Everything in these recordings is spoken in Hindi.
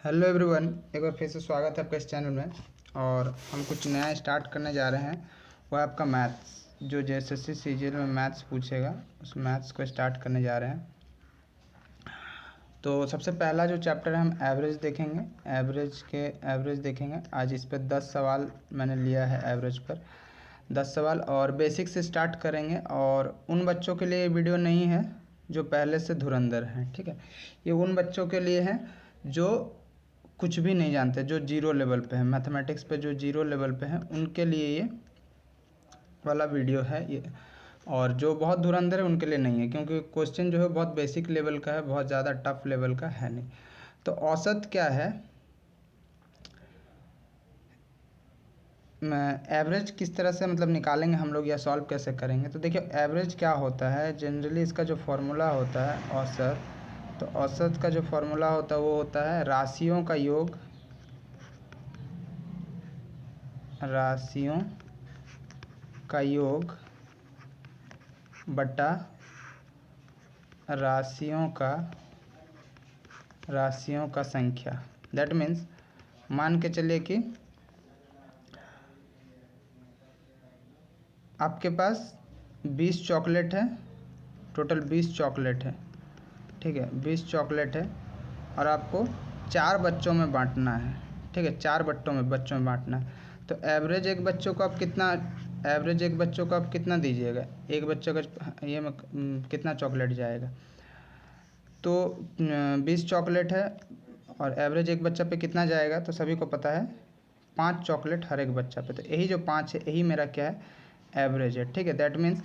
हेलो एवरीवन, एक बार फिर से स्वागत है आपका इस चैनल में। और हम कुछ नया स्टार्ट करने जा रहे हैं। वो है आपका मैथ्स, जो जेएसएससी सीजीएल में मैथ्स पूछेगा, उस मैथ्स को स्टार्ट करने जा रहे हैं। तो सबसे पहला जो चैप्टर है हम एवरेज देखेंगे। एवरेज देखेंगे। आज इस पर 10 सवाल मैंने लिया है एवरेज पर, 10 सवाल, और बेसिक से स्टार्ट करेंगे। और उन बच्चों के लिए वीडियो नहीं है जो पहले से धुरंधर हैं, ठीक है। ये उन बच्चों के लिए है जो कुछ भी नहीं जानते, जो जीरो लेवल पे है, मैथमेटिक्स पे जो जीरो लेवल पे हैं, उनके लिए ये वाला वीडियो है ये। और जो बहुत धुरंधर है उनके लिए नहीं है, क्योंकि क्वेश्चन जो है बहुत बेसिक लेवल का है, बहुत ज़्यादा टफ लेवल का है नहीं। तो औसत क्या है, एवरेज किस तरह से मतलब निकालेंगे हम लोग या सॉल्व कैसे करेंगे। तो देखिए, एवरेज क्या होता है, जनरली इसका जो फॉर्मूला होता है औसत, तो औसत का जो फॉर्मूला होता है वो होता है राशियों का योग, राशियों का योग बटा राशियों का संख्या। दैट मीन्स मान के चलिए कि आपके पास 20 चॉकलेट है, टोटल 20 चॉकलेट है, ठीक है, 20 चॉकलेट है, और आपको 4 बच्चों में बांटना है, ठीक है, 4 बच्चों में बांटना है। तो एवरेज एक बच्चों को आप कितना दीजिएगा, एक बच्चे का ये में कितना चॉकलेट जाएगा। तो 20 चॉकलेट है और एवरेज एक बच्चा पे कितना जाएगा, तो सभी को पता है 5 चॉकलेट हर एक बच्चा पे। तो यही जो 5 है, यही मेरा क्या है, एवरेज है, ठीक है। दैट मीन्स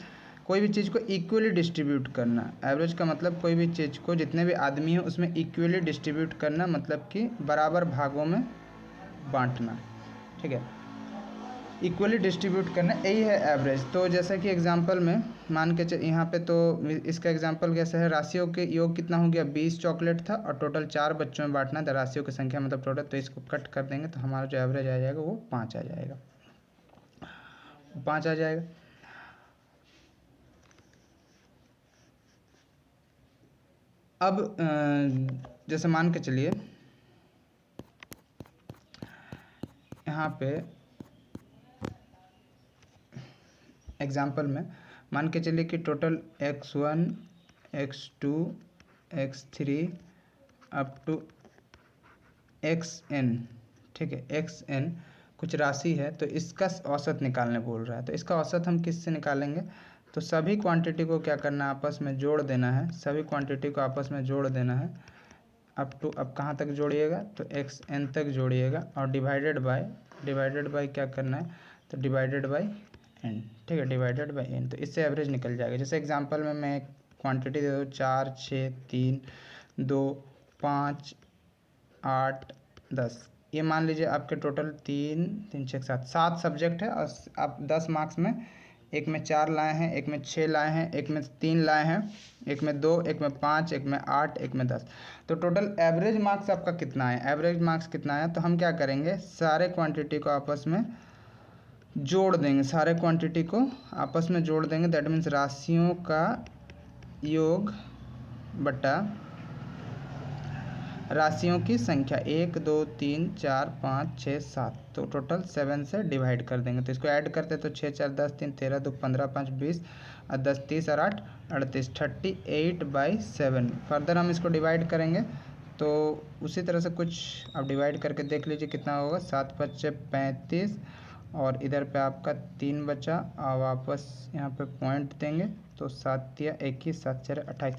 कोई भी चीज़ को इक्वली डिस्ट्रीब्यूट करना। एवरेज का मतलब कोई भी चीज़ को, जितने भी आदमी हैं उसमें इक्वली डिस्ट्रीब्यूट करना, मतलब कि बराबर भागों में बांटना, ठीक है, इक्वली डिस्ट्रीब्यूट करना, यही है एवरेज। तो जैसा कि एग्जांपल में मान के यहाँ पे, तो इसका एग्जांपल कैसा है, राशियों के योग कितना हो गया, 20 चॉकलेट था और टोटल 4 बच्चों में बांटना था, राशियों की संख्या मतलब टोटल। तो इसको कट कर देंगे तो हमारा जो एवरेज आ जाएगा वो 5 आ जाएगा, 5 आ जाएगा। अब जैसे मान के चलिए यहाँ पे एग्जांपल में मान के चलिए कि total x1 x2 x3 up to xn, ठीक है, xn कुछ राशि है, तो इसका औसत निकालने बोल रहा है। तो इसका औसत हम किससे निकालेंगे, तो सभी क्वांटिटी को क्या करना है, आपस में जोड़ देना है, सभी क्वांटिटी को आपस में जोड़ देना है अप टू, अब कहाँ तक जोड़िएगा, तो xn तक जोड़िएगा, और डिवाइडेड बाय क्या करना है, तो डिवाइडेड बाय n, ठीक है, डिवाइडेड बाय n। तो इससे एवरेज निकल जाएगा। जैसे एग्जांपल में मैं क्वांटिटी दे दूँ 4 6 3 2 5 8 10, ये मान लीजिए आपके टोटल 3 3 6 7 7 सब्जेक्ट है, और आप 10 मार्क्स में एक में 4 लाए हैं, एक में 6 लाए हैं, एक में 3 लाए हैं, एक में 2, एक में 5, एक में 8, एक में 10। तो टोटल एवरेज मार्क्स आपका कितना है, एवरेज मार्क्स कितना है, तो हम क्या करेंगे, सारे क्वांटिटी को आपस में जोड़ देंगे, सारे क्वांटिटी को आपस में जोड़ देंगे। दैट मीन्स राशियों का योग बटा राशियों की संख्या 1 2 3 4 5 6 7, तो टोटल 7 से डिवाइड कर देंगे। तो इसको ऐड करते तो 6 4 10 3 13 2 15 5 20 और 10 30 और 8 38, 38/7। फर्दर हम इसको डिवाइड करेंगे तो उसी तरह से कुछ अब डिवाइड करके देख लीजिए कितना होगा, 7 5 35, और इधर पे आपका 3 बचा, और वापस यहाँ पे पॉइंट देंगे तो 7 या 21 7 4 28,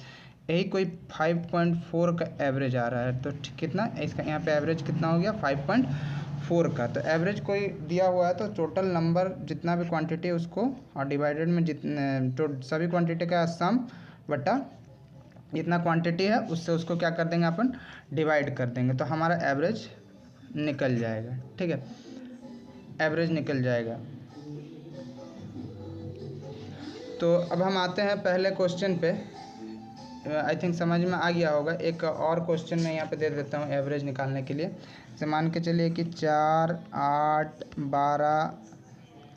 यही कोई 5.4 का एवरेज आ रहा है। तो कितना इसका यहाँ पे एवरेज कितना हो गया, 5.4 का। तो एवरेज कोई दिया हुआ है तो टोटल नंबर जितना भी क्वांटिटी है उसको, और डिवाइडेड में जितने तो सभी क्वांटिटी का सम बटा जितना क्वांटिटी है उससे उसको क्या कर देंगे अपन, डिवाइड कर देंगे, तो हमारा एवरेज निकल जाएगा, ठीक है, एवरेज निकल जाएगा। तो अब हम आते हैं पहले क्वेश्चन पे। आई थिंक समझ में आ गया होगा। एक और क्वेश्चन मैं यहाँ पे दे देता हूँ एवरेज निकालने के लिए। जैसे मान के चलिए कि 4 8 12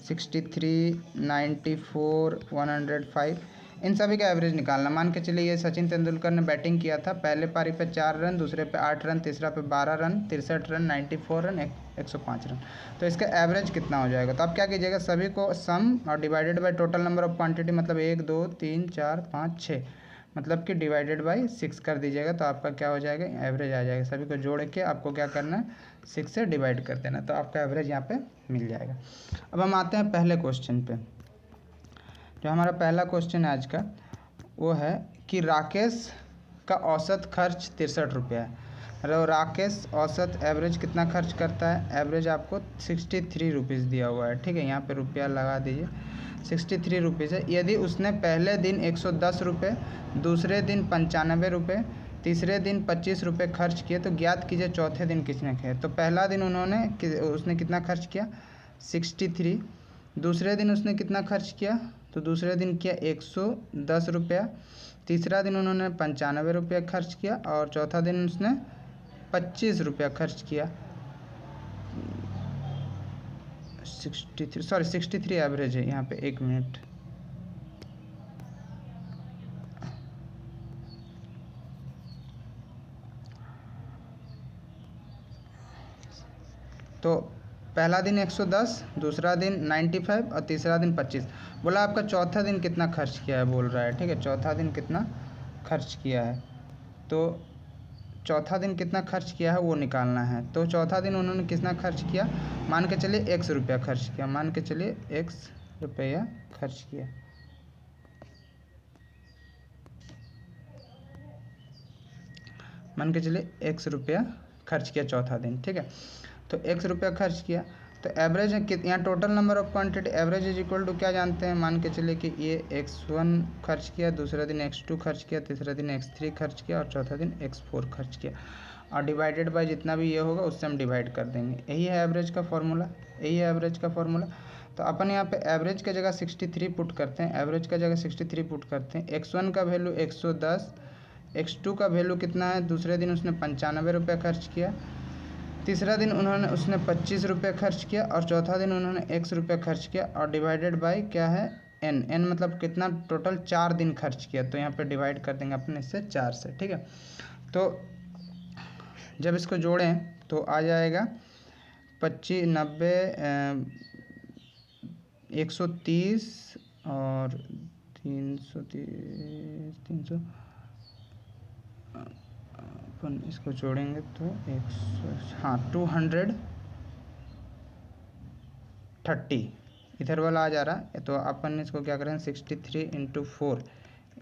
63 94 105, इन सभी का एवरेज निकालना। मान के चलिए ये सचिन तेंदुलकर ने बैटिंग किया था, पहले पारी पे 4 रन, दूसरे पे 8 रन, तीसरा पे 12 रन, 63 रन, 94 रन, 105 रन। तो इसका एवरेज कितना हो जाएगा? तो आप क्या कीजिएगा, सभी को सम और divided by total number of quantity, मतलब 1 2 3 4 5 6, मतलब कि डिवाइडेड बाई 6 कर दीजिएगा, तो आपका क्या हो जाएगा, एवरेज आ जाएगा। सभी को जोड़ के आपको क्या करना है, 6 से डिवाइड कर देना, तो आपका एवरेज यहाँ पे मिल जाएगा। अब हम आते हैं पहले क्वेश्चन पे। जो हमारा पहला क्वेश्चन है आज का, वो है कि राकेश का औसत खर्च 63 रुपया है। राकेश औसत एवरेज कितना खर्च करता है? एवरेज आपको 63 रुपीज़ दिया हुआ है, ठीक है। यहाँ पे रुपया लगा दीजिए, 63 रुपीज़ है। यदि उसने पहले दिन 110 रुपये, दूसरे दिन 95 रुपये, तीसरे दिन 25 रुपये खर्च किए, तो ज्ञात कीजिए चौथे दिन किसने किए। तो पहला दिन उसने कितना खर्च किया, 63। दूसरे दिन उसने कितना खर्च किया, तो दूसरे दिन किया 110 रुपया। तीसरा दिन उन्होंने 95 रुपया खर्च किया, और चौथा दिन उसने 25 रुपया खर्च किया। 63 एवरेज है यहाँ पे। एक मिनट, तो पहला दिन 110, दूसरा दिन 95 और तीसरा दिन 25। बोला आपका चौथा दिन कितना खर्च किया है बोल रहा है, ठीक है। चौथा दिन कितना खर्च किया है, तो चौथा दिन कितना खर्च किया है वो निकालना है। तो चौथा दिन उन्होंने कितना खर्च किया, मान के चलिए 100 रुपया खर्च किया, मान के चलिए 100 रुपया खर्च किया। मान के चलिए 100 रुपया खर्च किया चौथा दिन, ठीक है। तो 100 रुपया खर्च किया, तो एवरेज है कितना, यहाँ total number of quantity, average is equal to क्या जानते हैं, मान के चलिए कि ये x1 खर्च किया, दूसरा दिन x2 खर्च किया, तीसरा दिन x3 खर्च किया, और चौथा दिन x4 खर्च किया, और डिवाइडेड बाय जितना भी ये होगा उससे हम डिवाइड कर देंगे। यही है एवरेज का फॉर्मूला, यही है एवरेज का फॉर्मूला। तो अपन यहाँ पे एवरेज का जगह 63 पुट करते हैं, एवरेज का जगह 63 पुट करते हैं। x1 का वैल्यू 110, x2 का वैल्यू कितना है, दूसरे दिन उसने 95 रुपये खर्च किया, तीसरा दिन उसने 25 रुपये खर्च किया, और चौथा दिन उन्होंने 100 रुपये खर्च किया, और डिवाइडेड बाय क्या है, n मतलब कितना, टोटल 4 दिन खर्च किया। तो यहाँ पे डिवाइड कर देंगे अपने इससे 4 से, ठीक है। तो जब इसको जोड़ें तो आ जाएगा 25 90 130 और 300 अपन इसको जोड़ेंगे तो 230 इधर वाला आ जा रहा है। तो अपन इसको क्या करेंगे, 63 × 4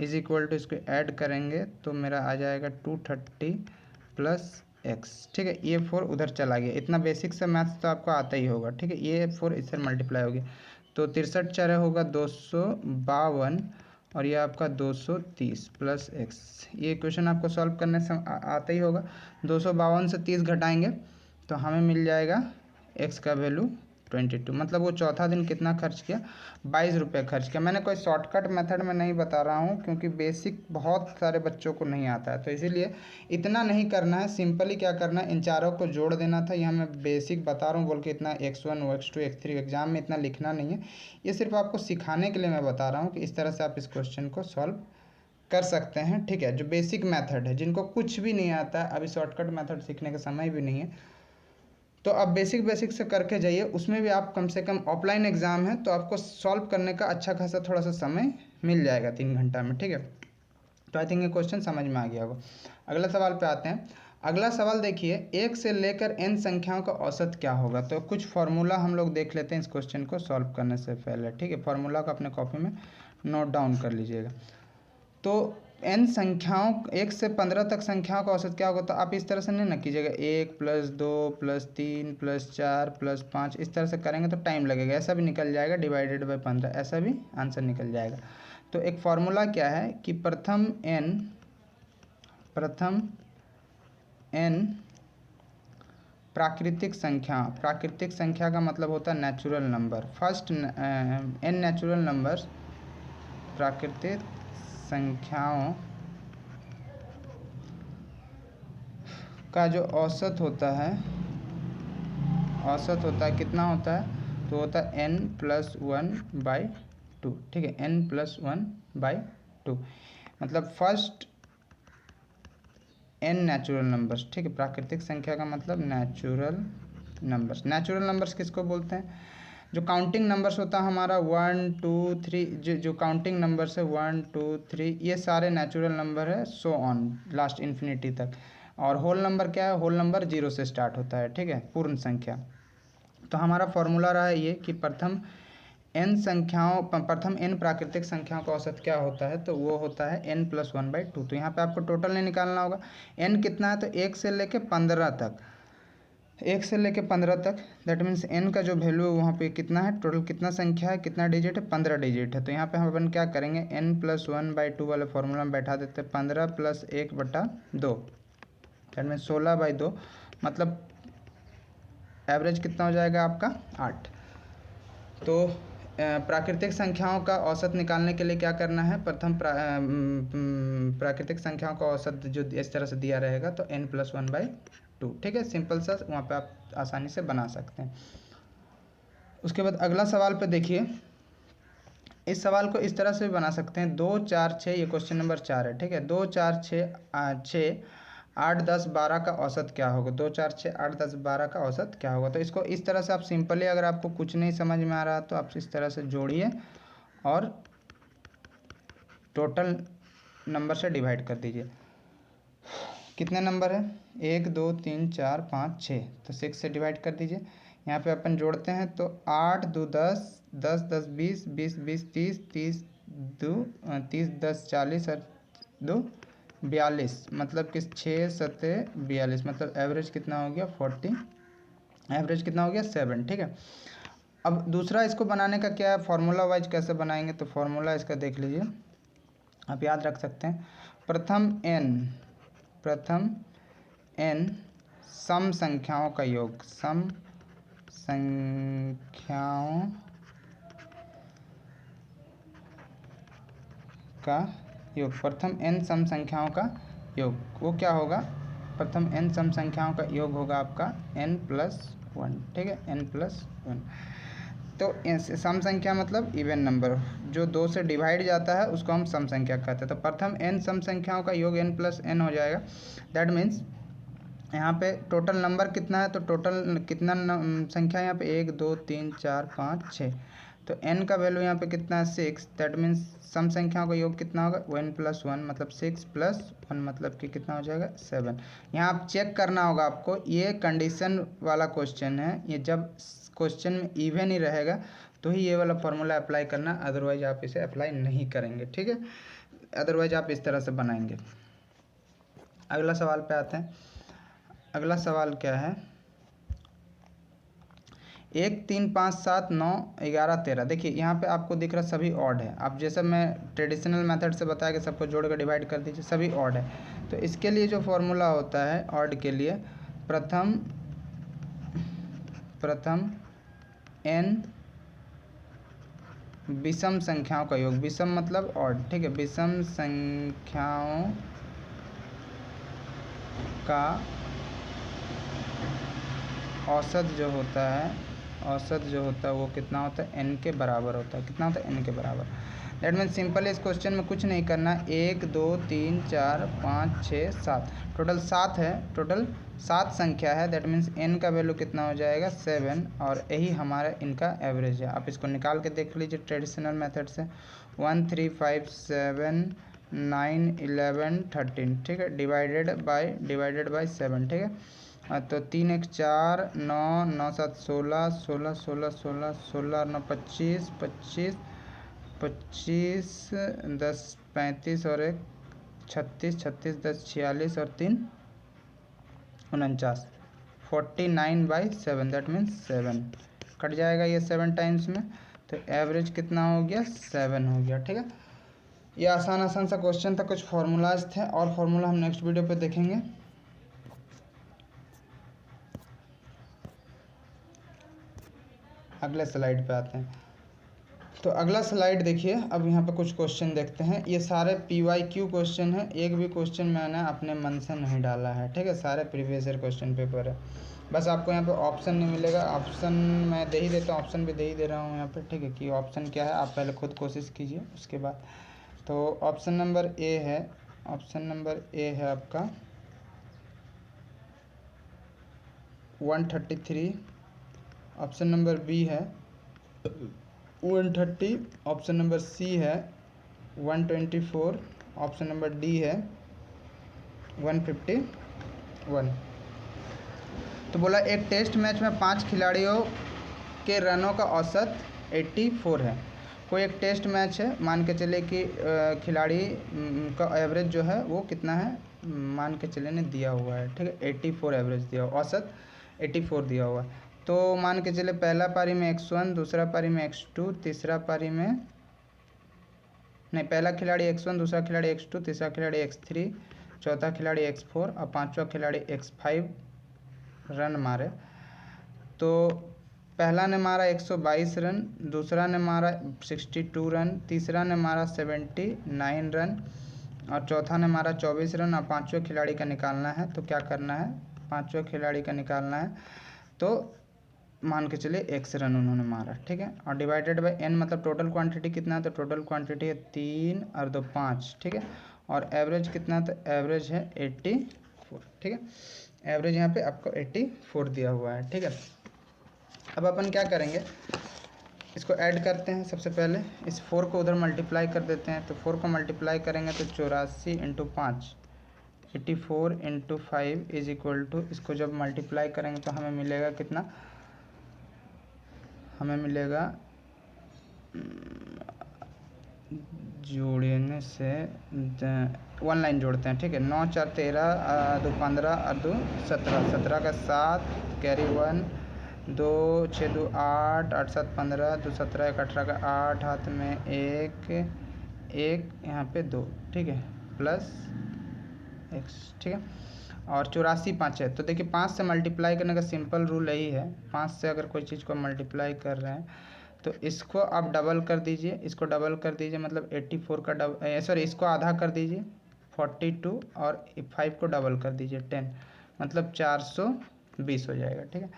इज इक्वल टू, इसको ऐड करेंगे तो मेरा आ जाएगा 230 + x, ठीक है। ये 4 उधर चला गया, इतना बेसिक सा मैथ्स तो आपको आता ही होगा, ठीक है। ये 4 इससे मल्टीप्लाई हो गया, तो 63 4 होगा 252, और ये आपका 230 + x। ये क्वेश्चन आपको सॉल्व करने से आता ही होगा। 252 से 30 घटाएंगे तो हमें मिल जाएगा x का वैल्यू 22। मतलब वो चौथा दिन कितना खर्च किया, 22 रुपये खर्च किया। मैंने कोई शॉर्टकट मेथड में नहीं बता रहा हूँ, क्योंकि बेसिक बहुत सारे बच्चों को नहीं आता है, तो इसीलिए इतना नहीं करना है। सिंपली क्या करना है, इन चारों को जोड़ देना था। यह मैं बेसिक बता रहा हूँ बोल के इतना x1 x2 x3 एग्जाम में इतना लिखना नहीं है। ये सिर्फ आपको सिखाने के लिए मैं बता रहा हूँ कि इस तरह से आप इस क्वेश्चन को सॉल्व कर सकते हैं, ठीक है। जो बेसिक मेथड है, जिनको कुछ भी नहीं आता है, अभी शॉर्टकट मेथड सीखने का समय भी नहीं है, तो आप बेसिक से करके जाइए। उसमें भी आप कम से कम, ऑफलाइन एग्ज़ाम है तो आपको सॉल्व करने का अच्छा खासा थोड़ा सा समय मिल जाएगा 3 घंटा में, ठीक है। तो आई थिंक ये क्वेश्चन समझ में आ गया होगा। अगला सवाल पे आते हैं। अगला सवाल देखिए, 1 से लेकर n संख्याओं का औसत क्या होगा। तो कुछ फार्मूला हम लोग देख लेते हैं इस क्वेश्चन को सॉल्व करने से पहले, ठीक है। फार्मूला को अपने कॉपी में नोट डाउन कर लीजिएगा। तो n संख्याओं, 1 से 15 तक संख्याओं का औसत क्या होगा, तो आप इस तरह से नहीं ना कीजिएगा, 1 + 2 + 3 + 4 + 5, इस तरह से करेंगे तो टाइम लगेगा। ऐसा भी निकल जाएगा, डिवाइडेड बाय 15, ऐसा भी आंसर निकल जाएगा। तो एक फार्मूला क्या है कि प्रथम n प्राकृतिक संख्या का मतलब होता है natural number. First n natural numbers, प्राकृतिक संख्याओं का जो औसत होता है कितना होता है, तो होता है n + 1/2, ठीक है। n + 1/2 2, मतलब फर्स्ट n नेचुरल नंबर्स, ठीक है। प्राकृतिक संख्या का मतलब नेचुरल नंबर्स। नेचुरल नंबर्स किसको बोलते हैं? जो काउंटिंग नंबर्स होता है हमारा 1 2 3, जो काउंटिंग नंबर्स है 1 2 3, ये सारे नेचुरल नंबर है, सो ऑन लास्ट इन्फिनिटी तक। और होल नंबर क्या है? होल नंबर 0 से स्टार्ट होता है, ठीक है, पूर्ण संख्या। तो हमारा फॉर्मूला रहा ये कि प्रथम n प्राकृतिक संख्याओं का औसत क्या होता है, तो वो होता है n+1/2। तो यहाँ पे आपको टोटल नहीं निकालना होगा। n कितना है? तो 1 से लेके 15 तक, 1 से लेके 15 तक। दैट मीन्स n का जो वैल्यू है वहाँ पे कितना है, टोटल कितना संख्या है, कितना डिजिट है? 15 डिजिट है। तो यहाँ पे हम अपन क्या करेंगे, n+1/2 वाले फॉर्मूला में बैठा देते हैं 15 + 1/2, दैट मीन्स 16/2, मतलब एवरेज कितना हो जाएगा आपका 8। तो प्राकृतिक संख्याओं का औसत निकालने के लिए क्या करना है, प्रथम प्राकृतिक संख्याओं का औसत जो इस तरह से दिया रहेगा तो n+1/2, ठीक है, सिंपल सा, वहाँ पे आप आसानी से बना सकते हैं। उसके बाद अगला सवाल पे देखिए, इस सवाल को इस तरह से भी बना सकते हैं, 2 4 6, ये क्वेश्चन नंबर 4 है, ठीक है। 2 4 6 8 10 12 का औसत क्या होगा? 2 4 6 8 10 12 का औसत क्या होगा? तो इसको इस तरह से आप सिंपली, अगर आपको कुछ नहीं समझ में आ रहा तो आप इस तरह से जोड़िए और टोटल नंबर से डिवाइड कर दीजिए। कितने नंबर है? 1 2 3 4 5 6, तो 6 से डिवाइड कर दीजिए। यहाँ पे अपन जोड़ते हैं तो 8 2 10 10 10 20 20 20 30 30 2 30 10 40 और 2 42, मतलब कि 6 7 42, मतलब एवरेज कितना हो गया 40, एवरेज कितना हो गया 7, ठीक है। अब दूसरा इसको बनाने का क्या है, फार्मूला वाइज कैसे बनाएंगे, तो फार्मूला इसका देख लीजिए, आप याद रख सकते हैं। प्रथम n सम संख्याओं का योग, सम संख्याओं का योग, प्रथम n सम संख्याओं का योग, वो क्या होगा? प्रथम n सम संख्याओं का योग होगा आपका n+1, ठीक है, n+1। तो सम संख्या मतलब इवन नंबर, जो 2 से डिवाइड जाता है उसको हम सम संख्या कहते हैं। तो प्रथम n सम संख्याओं का योग n+n हो जाएगा। दैट मीन्स यहाँ पे टोटल नंबर कितना है, तो टोटल कितना संख्या है यहाँ पे 1 2 3 4 5 6, तो n का वैल्यू यहाँ पे कितना है 6। दैट मीन्स सम संख्याओं का योग कितना होगा 1+1, मतलब 6 + 1, मतलब कि कितना हो जाएगा 7। यहाँ आप चेक करना होगा आपको, ये कंडीशन वाला क्वेश्चन है, ये जब क्वेश्चन में इवन ही रहेगा तो ही ये वाला फॉर्मूला अप्लाई करना, अदरवाइज आप इसे अप्लाई नहीं करेंगे, ठीक है, अदरवाइज आप इस तरह से बनाएंगे। अगला सवाल पे आते हैं। अगला सवाल क्या है, 1 3 5 7 9 11 13। देखिए यहाँ पे आपको दिख रहा सभी ऑड है। आप जैसा मैं ट्रेडिशनल मेथड से बताया कि सबको जोड़ कर डिवाइड कर दीजिए, सभी ऑड है। तो इसके लिए जो फॉर्मूला होता है ऑड के लिए, प्रथम n विषम संख्याओं का योग, विषम मतलब ऑड, ठीक है, विषम संख्याओं का औसत जो होता है वो कितना होता है, n के बराबर होता है। कितना होता है, n के बराबर। दैट मीन्स सिंपल इस क्वेश्चन में कुछ नहीं करना, 1 2 3 4 5 6 7, टोटल 7 है, टोटल 7 संख्या है। दैट मीन्स n का वैल्यू कितना हो जाएगा 7, और यही हमारा इनका एवरेज है। आप इसको निकाल के देख लीजिए ट्रेडिशनल मेथड से, 1 3 5 7 9 11 13, ठीक है, डिवाइडेड बाय 7, ठीक है। तो 3 1 4 9 9 7 16 16 16 16 16 9 25 25 25 10 35 और 1 36 36 10 46 और 3 49, 49/7, दैट मीन्स 7 कट जाएगा ये 7 टाइम्स में, तो एवरेज कितना हो गया 7 हो गया, ठीक है। ये आसान सा क्वेश्चन था, कुछ फार्मूलाज थे, और फार्मूला हम नेक्स्ट वीडियो पे देखेंगे। अगले स्लाइड पे आते हैं। तो अगला स्लाइड देखिए, अब यहाँ पे कुछ क्वेश्चन देखते हैं। ये सारे PYQ क्वेश्चन है, एक भी क्वेश्चन मैंने अपने मन से नहीं डाला है, ठीक है, सारे प्रीवियस ईयर क्वेश्चन पेपर है। बस आपको यहाँ पे ऑप्शन नहीं मिलेगा, ऑप्शन मैं दे ही देता हूँ, ऑप्शन भी दे ही दे रहा हूँ यहाँ पे, ठीक है, कि ऑप्शन क्या है आप पहले खुद कोशिश कीजिए उसके बाद। तो ऑप्शन नंबर ए है, ऑप्शन नंबर ए है आपका 133, ऑप्शन नंबर बी है 130, ऑप्शन नंबर सी है 124, ऑप्शन नंबर डी है 151। तो बोला एक टेस्ट मैच में 5 खिलाड़ियों के रनों का औसत 84 है। कोई एक टेस्ट मैच है, मान के चले कि खिलाड़ी का एवरेज जो है वो कितना है, मान के चले ने दिया हुआ है, ठीक है, 84 एवरेज दिया हुआ, औसत 84 दिया हुआ है। तो मान के चले पहला पारी में x1, दूसरा पारी में x2, तीसरा पारी में नहीं, पहला खिलाड़ी x1, दूसरा खिलाड़ी x2, तीसरा खिलाड़ी x3, चौथा खिलाड़ी x4 और पांचवा खिलाड़ी x5 रन मारे। तो पहला ने मारा 122 रन, दूसरा ने मारा 62 रन, तीसरा ने मारा 79 रन और चौथा ने मारा 24 रन और पांचवें खिलाड़ी का निकालना है। तो क्या करना है, पांचवें खिलाड़ी का निकालना है, तो मान के चलिए x रन उन्होंने मारा, ठीक है, और डिवाइडेड बाय n, मतलब टोटल क्वांटिटी कितना है, तो टोटल क्वांटिटी है 3 और 2 5, ठीक है, और एवरेज कितना है, तो एवरेज है 84, ठीक है, एवरेज यहाँ पे आपको 84 दिया हुआ है, ठीक है। अब अपन क्या करेंगे, इसको ऐड करते हैं। सबसे पहले इस 4 को उधर मल्टीप्लाई कर देते हैं, तो 4 को मल्टीप्लाई करेंगे तो 84 into 5, 84 into 5 is equal to, इसको जब मल्टीप्लाई करेंगे तो हमें मिलेगा कितना, हमें मिलेगा जोड़ने से 1 लाइन जोड़ते हैं, ठीक है, 9 4 13, 2 15 और 2 17, 17 का 7 कैरी 1, 2 6 2 8, 8 7 15, 2 17 1 18 का 8, हाथ में 1 1 यहाँ पे 2, ठीक है, प्लस x, ठीक है, और 84 5 है। तो देखिए 5 से मल्टीप्लाई करने का सिंपल रूल यही है, 5 से अगर कोई चीज़ को मल्टीप्लाई कर रहे हैं तो इसको आप डबल कर दीजिए, इसको डबल कर दीजिए, मतलब 84 का डबल, सॉरी इसको आधा कर दीजिए 42 और 5 को डबल कर दीजिए 10, मतलब 420 हो जाएगा, ठीक है।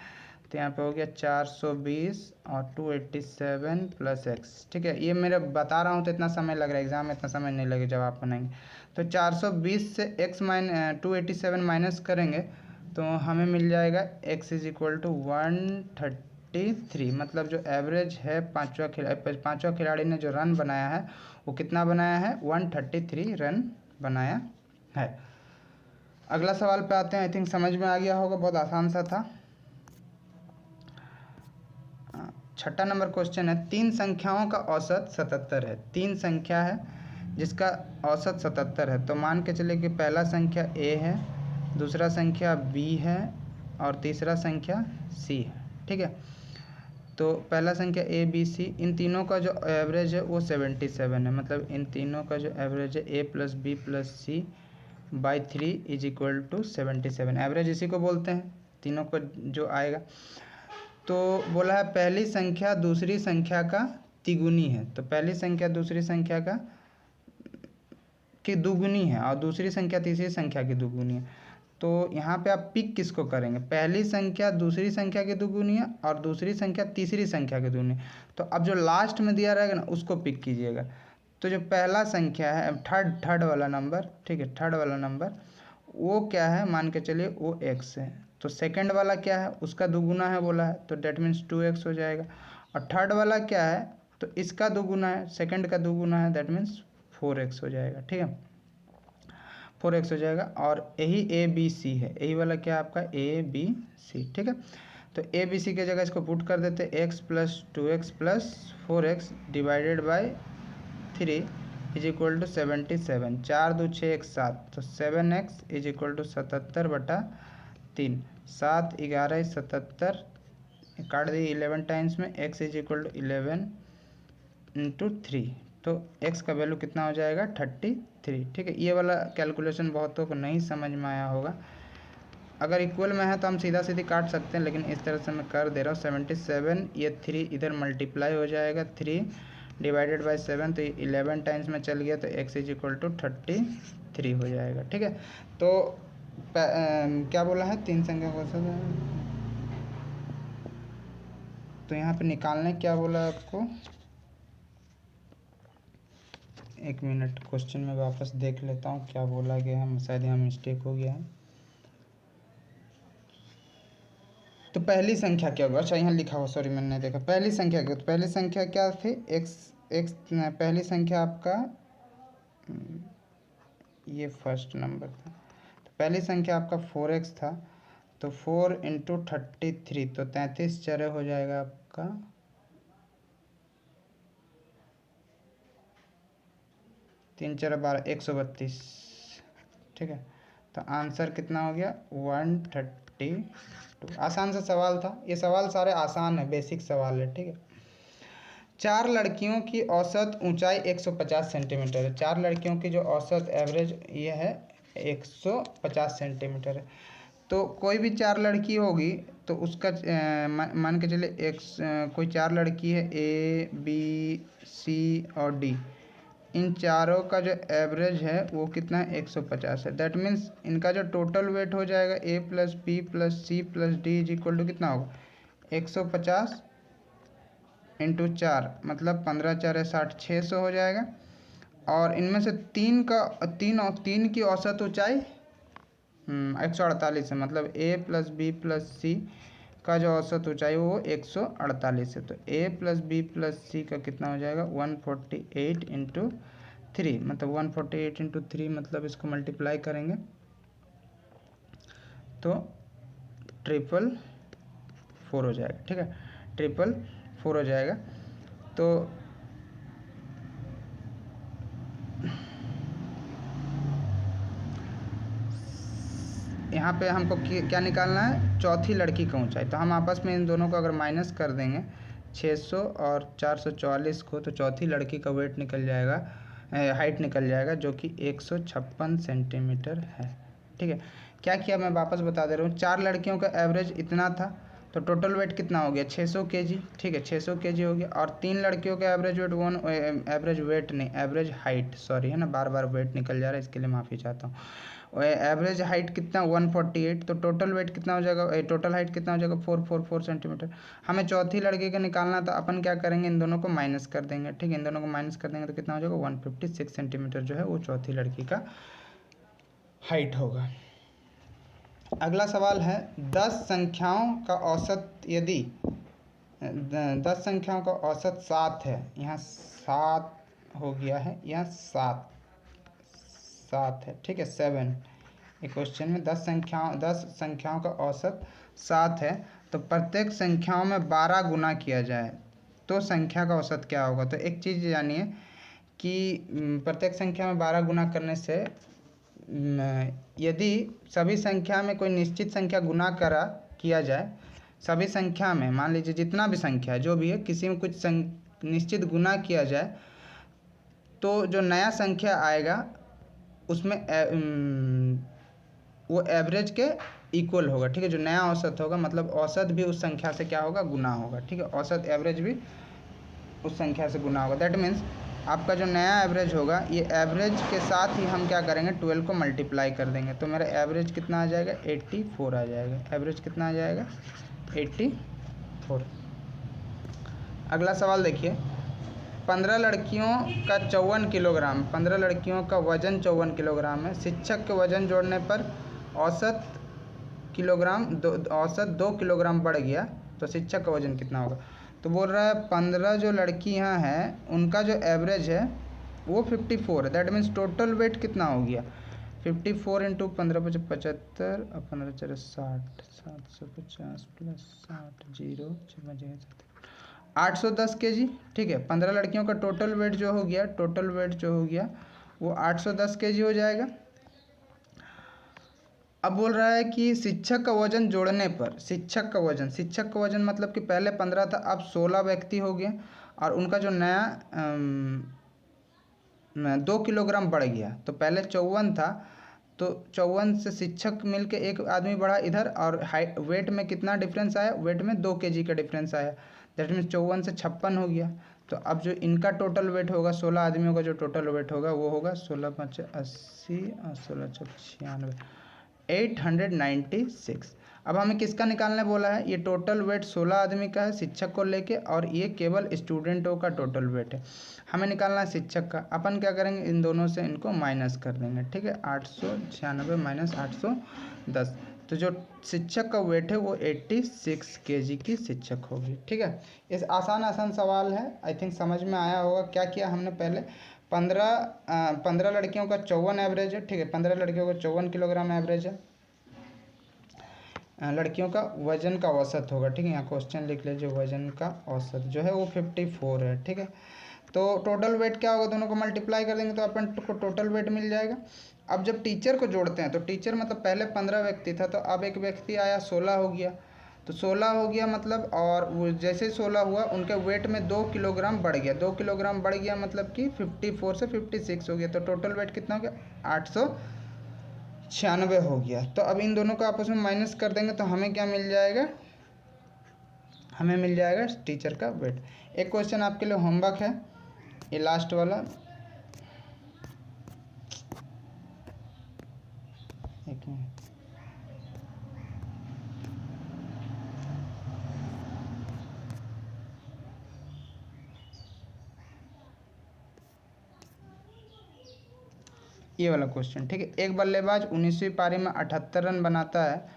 तो यहाँ पे हो गया 420 और 287 प्लस एक्स, ठीक है, ये मेरा बता रहा हूँ तो इतना समय लग रहा है, एग्जाम में इतना समय नहीं लगेगा जब आप बनाएंगे। तो 420 से x 287 माइनस करेंगे तो हमें मिल जाएगा x इज इक्वल टू 133, मतलब जो एवरेज है पांचवा खिलाड़ी ने जो रन बनाया है वो कितना बनाया है, 133 रन बनाया है। अगला सवाल पे आते हैं, आई थिंक समझ में आ गया होगा, बहुत आसान सा था। छठा नंबर क्वेश्चन है, 3 संख्याओं का औसत 77 है। 3 संख्या है जिसका औसत 77 है। तो मान के चलिए कि पहला संख्या a है, दूसरा संख्या b है और तीसरा संख्या c है, ठीक है। तो पहला संख्या a b c, इन तीनों का जो एवरेज है वो 77 है, मतलब इन तीनों का जो एवरेज है a plus B plus C by 3 is equal to 77, average इसी को बोलते हैं, तीनों को जो आएगा। तो बोला है पहली संख्या दूसरी संख्या का तिगुनी है, तो पहली संख्या दूसरी संख्या का की दुगुनी है और दूसरी संख्या तीसरी संख्या की दुगुनी है। तो यहाँ पे आप पिक किसको करेंगे, पहली संख्या दूसरी संख्या की दुगुनी है और दूसरी संख्या तीसरी संख्या की दुगुनी है। तो अब जो लास्ट में दिया रहेगा ना उसको पिक कीजिएगा। तो जो पहला संख्या है, थर्ड वाला नंबर, ठीक है, थर्ड वाला नंबर वो क्या है, मान के चलिए वो x है। तो सेकंड वाला क्या है, उसका दुगुना है बोला है, तो डेट मीन्स 2x हो जाएगा। और थर्ड वाला क्या है, तो इसका दुगुना है, सेकंड का दुगुना है, दैट मीन्स 4x हो जाएगा, ठीक है, 4x हो जाएगा। और यही ए बी सी है, यही वाला क्या है आपका ए बी सी, ठीक है। तो ए बी सी की जगह इसको पुट कर देते हैं, x plus 2x plus 4x divided by 3 is equal to 77, 4 2 6 1 7, तो 7x इज इक्वल टू 77/3, 7 11 77, काट दी 11 टाइम्स में, x is equal to 11 into 3, तो x का वैल्यू कितना हो जाएगा 33, ठीक है। ये वाला कैलकुलेशन बहुतों को नहीं समझ में आया होगा, अगर इक्वल में है तो हम सीधा सीधी काट सकते हैं, लेकिन इस तरह से मैं कर दे रहा हूँ। 77, ये 3 इधर मल्टीप्लाई हो जाएगा, 3 डिवाइडेड बाई 7, तो 11 टाइम्स में चल गया, तो x इज इक्वल टू 33 हो जाएगा, ठीक है। तो क्या बोला है, 3 संख्या को औसत, तो यहाँ पे निकालने क्या बोला आपको, एक मिनट क्वेश्चन में वापस देख लेता हूँ क्या बोला गया है, शायद यहाँ मिस्टेक हो गया है। तो पहली संख्या क्या होगा, अच्छा यहाँ लिखा हुआ, सॉरी मैंने नहीं देखा। पहली संख्या क्या, तो पहली संख्या क्या थी, एक्स एक्स पहली संख्या आपका ये फर्स्ट नंबर था, तो पहली संख्या आपका 4x था, तो 4 इंटू 33, तो 33 चरे हो जाएगा आपका 3 चरे 12, 132। ठीक है, तो आंसर कितना हो गया 132। आसान सा सवाल था, ये सवाल सारे आसान है, बेसिक सवाल है। ठीक है, 4 लड़कियों की औसत ऊंचाई 150 सेंटीमीटर है। 4 लड़कियों की जो औसत एवरेज ये है 150 सेंटीमीटर है। तो कोई भी 4 लड़की होगी तो उसका मान के चले कोई 4 लड़की है, ए बी सी और डी, इन चारों का जो एवरेज है वो कितना है 150 है। दैट मीन्स इनका जो टोटल वेट हो जाएगा A plus B plus C plus D is equal to कितना होगा 150 इंटू 4, मतलब 15 4 60, 600 हो जाएगा। और इनमें से तीन की औसत ऊंचाई 148 है, मतलब ए प्लस बी प्लस सी का जो औसत ऊंचाई वो 148 है। तो ए प्लस बी प्लस सी का कितना हो जाएगा 148 इंटू 3, मतलब 148 इंटू 3, मतलब इसको मल्टीप्लाई करेंगे तो 444 हो जाएगा। ठीक है, 444 हो जाएगा। तो यहाँ पे हमको क्या निकालना है, चौथी लड़की का ऊंचाई। तो हम आपस में इन दोनों को अगर माइनस कर देंगे 600 और 444 को, तो चौथी लड़की का वेट निकल जाएगा, हाइट निकल जाएगा, जो कि 156 सेंटीमीटर है। ठीक है, क्या किया मैं वापस बता दे रहा हूँ। 4 लड़कियों का एवरेज इतना था, तो टोटल वेट कितना हो गया 600 kg। ठीक है, 600 kg हो गया। और 3 लड़कियों का एवरेज वेट एवरेज वेट नहीं, एवरेज हाइट, सॉरी है ना, बार बार वेट निकल जा रहा है, इसके लिए माफ़ी चाहता हूँ। एवरेज हाइट कितना 148, तो टोटल वेट कितना हो जाएगा, टोटल हाइट कितना हो जाएगा 444 सेंटीमीटर। हमें चौथी लड़की का निकालना था, अपन क्या करेंगे, इन दोनों को माइनस कर देंगे। ठीक है, इन दोनों को माइनस कर देंगे तो कितना हो जाएगा 156 सेंटीमीटर जो है वो चौथी लड़की का हाइट होगा। अगला सवाल है 10 संख्याओं का औसत, यदि 10 संख्याओं का औसत 7 है, यहाँ 7 हो गया है, यहाँ 7 है। ठीक है, 7, एक क्वेश्चन में 10 संख्याओं का औसत 7 है, तो प्रत्येक संख्याओं में 12 गुना किया जाए तो संख्या का औसत क्या होगा। तो एक चीज़ जानिए कि प्रत्येक संख्या में 12 गुना करने से यदि सभी संख्या में कोई निश्चित संख्या गुना किया जाए, सभी संख्या में मान लीजिए जितना भी संख्या है जो भी है, किसी में कुछ निश्चित गुना किया जाए, तो जो नया संख्या आएगा उसमें वो एवरेज के इक्वल होगा। ठीक है, जो नया औसत होगा, मतलब औसत भी उस संख्या से क्या होगा, गुना होगा। ठीक है, औसत एवरेज भी उस संख्या से गुना होगा। दैट मीन्स आपका जो नया एवरेज होगा, ये एवरेज के साथ ही हम क्या करेंगे 12 को मल्टीप्लाई कर देंगे, तो मेरा एवरेज कितना आ जाएगा 84 आ जाएगा। एवरेज कितना आ जाएगा 84। अगला सवाल देखिए, 15 लड़कियों का 54 किलोग्राम, 15 लड़कियों का वजन 54 किलोग्राम है। शिक्षक के वजन जोड़ने पर औसत 2 किलोग्राम बढ़ गया, तो शिक्षक का वजन कितना होगा। तो बोल रहा है 15 जो लड़कियां हैं उनका जो एवरेज है वो 54 है। दैट मीन्स टोटल वेट कितना हो गया 54 इंटू 15 × 75 और 15 × 60, 750 प्लस 60, 0 810 kg। ठीक है, 15 लड़कियों का टोटल वेट जो हो गया वो 810 kg हो जाएगा। अब बोल रहा है कि शिक्षक का वजन जोड़ने पर, शिक्षक का वजन मतलब कि पहले 15 था, अब 16 व्यक्ति हो गए, और उनका जो नया 2 किलोग्राम बढ़ गया। तो पहले 54 था, तो 54 से शिक्षक मिल के एक आदमी बढ़ा इधर, और हाइट वेट में कितना डिफरेंस आया, वेट में 2 kg का डिफरेंस आया। दैट मीन्स 54 से 56 हो गया। तो अब जो इनका टोटल वेट होगा, 16 आदमियों का जो टोटल वेट होगा वो होगा 16 × 5 = 80 और 16 × 6 = 96, 896। अब हमें किसका निकालने बोला है, ये टोटल वेट 16 आदमी का है शिक्षक को लेके, और ये केवल स्टूडेंटों का टोटल वेट है। हमें निकालना है शिक्षक का। अपन क्या करेंगे, इन दोनों से इनको माइनस कर देंगे, ठीक है। 896 माइनस 810, तो जो शिक्षक का वेट है वो 86 kg की शिक्षक होगी, ठीक है। इस आसान सवाल है, आई थिंक समझ में आया होगा। क्या किया हमने, पहले 15 लड़कियों का 54 एवरेज है, ठीक है। 15 लड़कियों का 54 किलोग्राम एवरेज है। लड़कियों का वजन का औसत होगा, ठीक है। यहाँ क्वेश्चन लिख लीजिए, वजन का औसत जो है वो 54 है, ठीक है। तो टोटल वेट क्या होगा, दोनों को मल्टीप्लाई कर देंगे तो अपन को टोटल वेट मिल जाएगा। अब जब टीचर को जोड़ते हैं तो टीचर मतलब पहले 15 व्यक्ति था, तो अब एक व्यक्ति आया 16 हो गया, तो 16 हो गया मतलब, और वो जैसे 16 हुआ उनके वेट में 2 किलोग्राम बढ़ गया, 2 किलोग्राम बढ़ गया मतलब कि 54 से 56 हो गया, तो टोटल वेट कितना हो गया, 896 हो गया। तो अब इन दोनों को आपस में माइनस कर देंगे तो हमें क्या मिल जाएगा, हमें मिल जाएगा टीचर का वेट। एक क्वेश्चन आपके लिए होमवर्क है, ये लास्ट वाला, एक मिनट, ये वाला क्वेश्चन, ठीक है। एक बल्लेबाज 19वीं पारी में 78 रन बनाता है,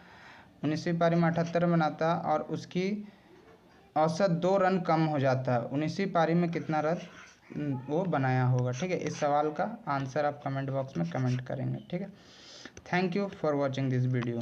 19वीं पारी में 78 रन बनाता है और उसकी औसत 2 रन कम हो जाता है, 19वीं पारी में कितना रन वो बनाया होगा, ठीक है। इस सवाल का आंसर आप कमेंट बॉक्स में कमेंट करेंगे, ठीक है। Thank you for watching this video.